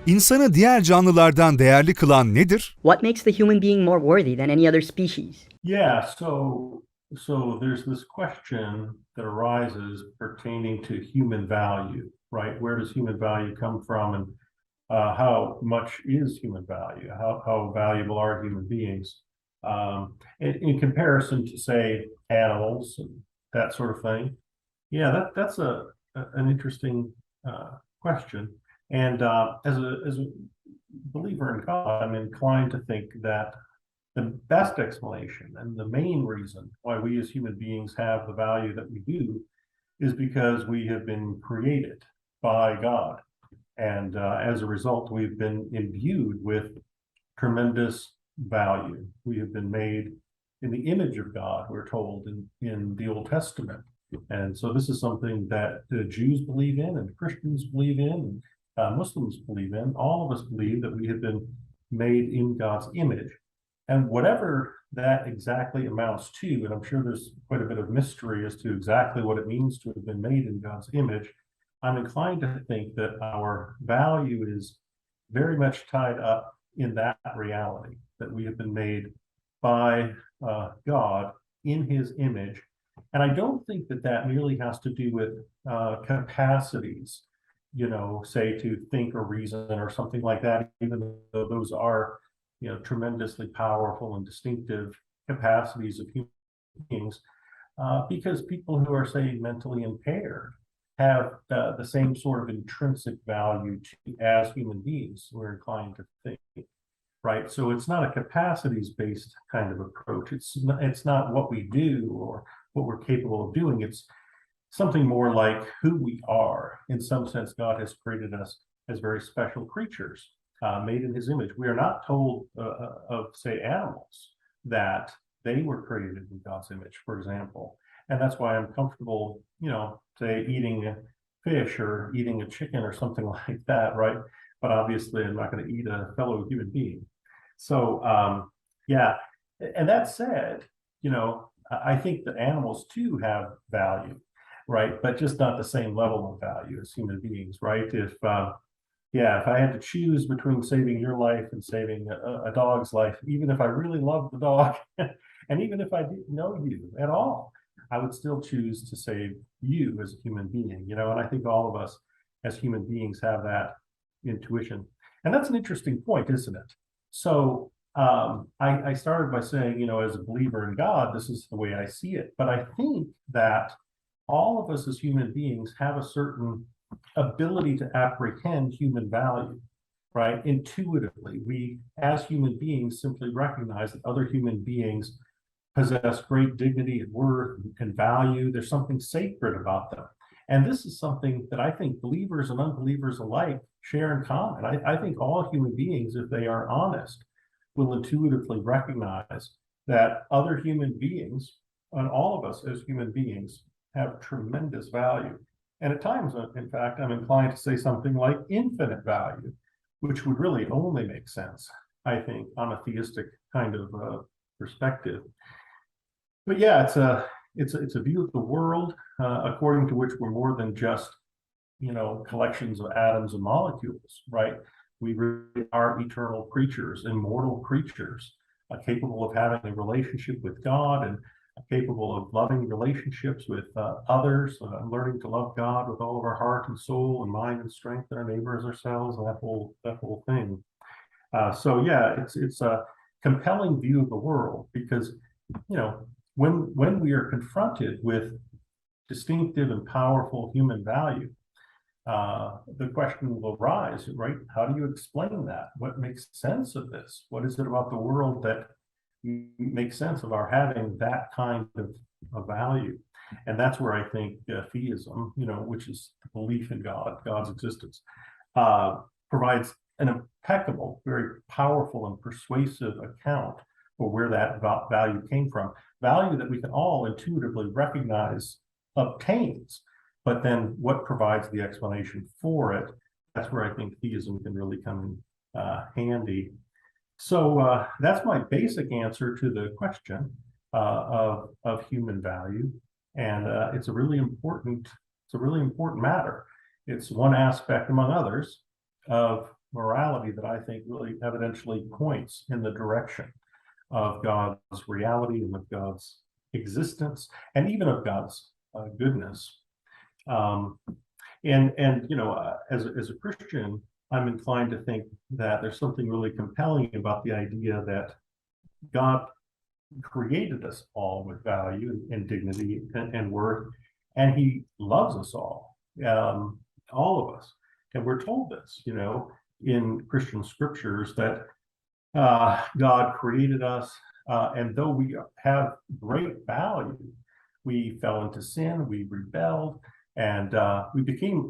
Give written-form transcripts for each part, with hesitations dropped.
İnsanı diğer canlılardan değerli kılan nedir? What makes the human being more worthy than any other species? Yeah, so there's this question that arises pertaining to human value, right? Where does human value come from, and how much is human value? How valuable are human beings in comparison to, say, animals and that sort of thing? Yeah, that's an interesting question. And as a believer in God, I'm inclined to think that the best explanation and the main reason why we as human beings have the value that we do is because we have been created by God. And as a result, we've been imbued with tremendous value. We have been made in the image of God, we're told in the Old Testament. And so this is something that the Jews believe in, and Christians believe in, and Muslims believe in. All of us believe that we have been made in God's image. And whatever that exactly amounts to, and I'm sure there's quite a bit of mystery as to exactly what it means to have been made in God's image, I'm inclined to think that our value is very much tied up in that reality, that we have been made by God in his image. And I don't think that that merely has to do with capacities, say to think or reason or something like that, even though those are, tremendously powerful and distinctive capacities of human beings, because people who are, say, mentally impaired have the same sort of intrinsic value as human beings, we're inclined to think, right? So it's not a capacities-based kind of approach. It's not what we do or what we're capable of doing. It's something more like who we are. In some sense, God has created us as very special creatures, made in his image. We are not told of, say, animals that they were created in God's image, for example. And that's why I'm comfortable, say, eating a fish or eating a chicken or something like that, right? But obviously, I'm not going to eat a fellow human being. So, yeah. And that said, I think that animals too have value, right? But just not the same level of value as human beings, right? If I had to choose between saving your life and saving a dog's life, even if I really loved the dog, and even if I didn't know you at all, I would still choose to save you as a human being, and I think all of us as human beings have that intuition. And that's an interesting point, isn't it? So I started by saying, as a believer in God, this is the way I see it. But I think that all of us as human beings have a certain ability to apprehend human value, right? Intuitively, we as human beings simply recognize that other human beings possess great dignity and worth and value. There's something sacred about them. And this is something that I think believers and unbelievers alike share in common. I think all human beings, if they are honest, will intuitively recognize that other human beings, and all of us as human beings, have tremendous value. And at times, in fact, I'm inclined to say something like infinite value, which would really only make sense, I think, on a theistic kind of perspective. But yeah, it's a view of the world according to which we're more than just, collections of atoms and molecules, right? We really are eternal creatures, immortal creatures, capable of having a relationship with God and capable of loving relationships with others, learning to love God with all of our heart and soul and mind and strength, and our neighbor as ourselves, and that whole thing. So yeah, it's a compelling view of the world because, when we are confronted with distinctive and powerful human value, the question will arise, right? How do you explain that? What makes sense of this? What is it about the world that makes sense of our having that kind of value? And that's where I think theism, which is the belief in God, God's existence, provides an impeccable, very powerful and persuasive account for where that value came from. Value that we can all intuitively recognize obtains, but then what provides the explanation for it? That's where I think theism can really come in handy. So that's my basic answer to the question of human value, and it's a really important matter. It's one aspect among others of morality that I think really evidentially points in the direction of God's reality and of God's existence, and even of God's goodness. And as a Christian, I'm inclined to think that there's something really compelling about the idea that God created us all with value and dignity and worth, and He loves us all of us. And we're told this, in Christian scriptures, that God created us, and though we have great value, we fell into sin, we rebelled, and we became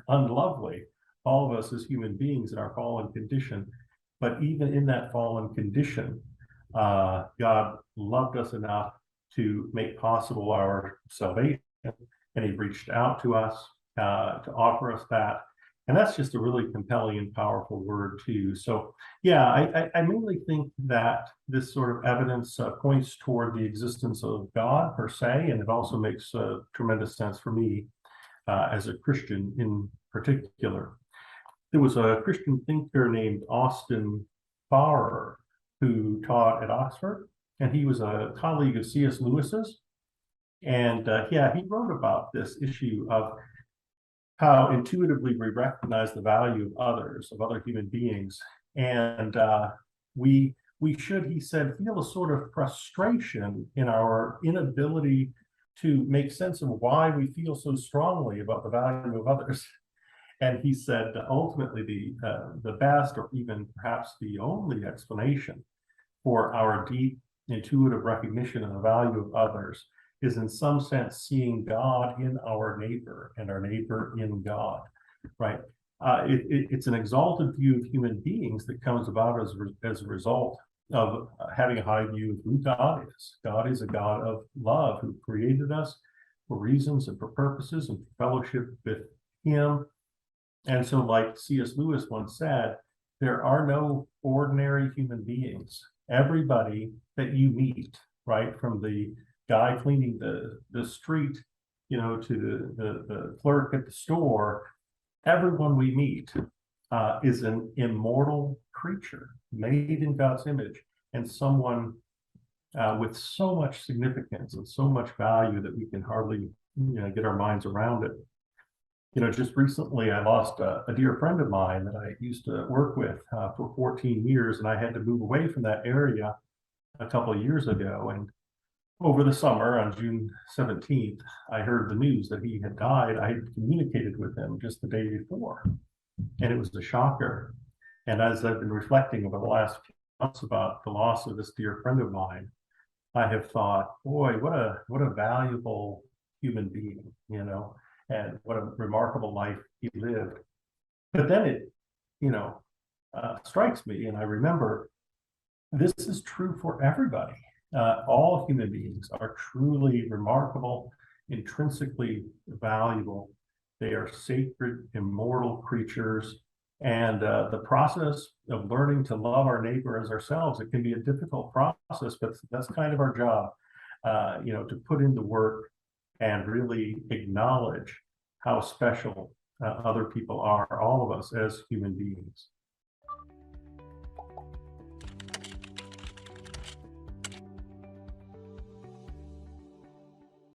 unlovely, all of us as human beings in our fallen condition. But even in that fallen condition, God loved us enough to make possible our salvation, and He reached out to us to offer us that. And that's just a really compelling and powerful word too. So yeah, I mainly think that this sort of evidence points toward the existence of God per se, and it also makes tremendous sense for me as a Christian in particular. There was a Christian thinker named Austin Farrer who taught at Oxford, and he was a colleague of C.S. Lewis's. And he wrote about this issue of how intuitively we recognize the value of others, of other human beings. And we should, he said, feel a sort of frustration in our inability to make sense of why we feel so strongly about the value of others. And he said ultimately the best, or even perhaps the only explanation for our deep intuitive recognition of the value of others is in some sense seeing God in our neighbor and our neighbor in God, right? It's an exalted view of human beings that comes about as a result of having a high view of who God is. God is a God of love who created us for reasons and for purposes and for fellowship with Him. And so, like C.S. Lewis once said, there are no ordinary human beings. Everybody that you meet, right, from the guy cleaning the street, to the clerk at the store, everyone we meet is an immortal creature made in God's image, and someone with so much significance and so much value that we can hardly get our minds around it. Just recently I lost a dear friend of mine that I used to work with for 14 years, and I had to move away from that area a couple of years ago. And over the summer, on June 17th, I heard the news that he had died. I had communicated with him just the day before, and it was a shocker. And as I've been reflecting over the last few months about the loss of this dear friend of mine, I have thought, boy, what a valuable human being, and what a remarkable life he lived. But then it, strikes me, and I remember this is true for everybody. All human beings are truly remarkable, intrinsically valuable. They are sacred, immortal creatures. And the process of learning to love our neighbor as ourselves, it can be a difficult process, but that's kind of our job, to put in the work and really acknowledge how special other people are, all of us as human beings.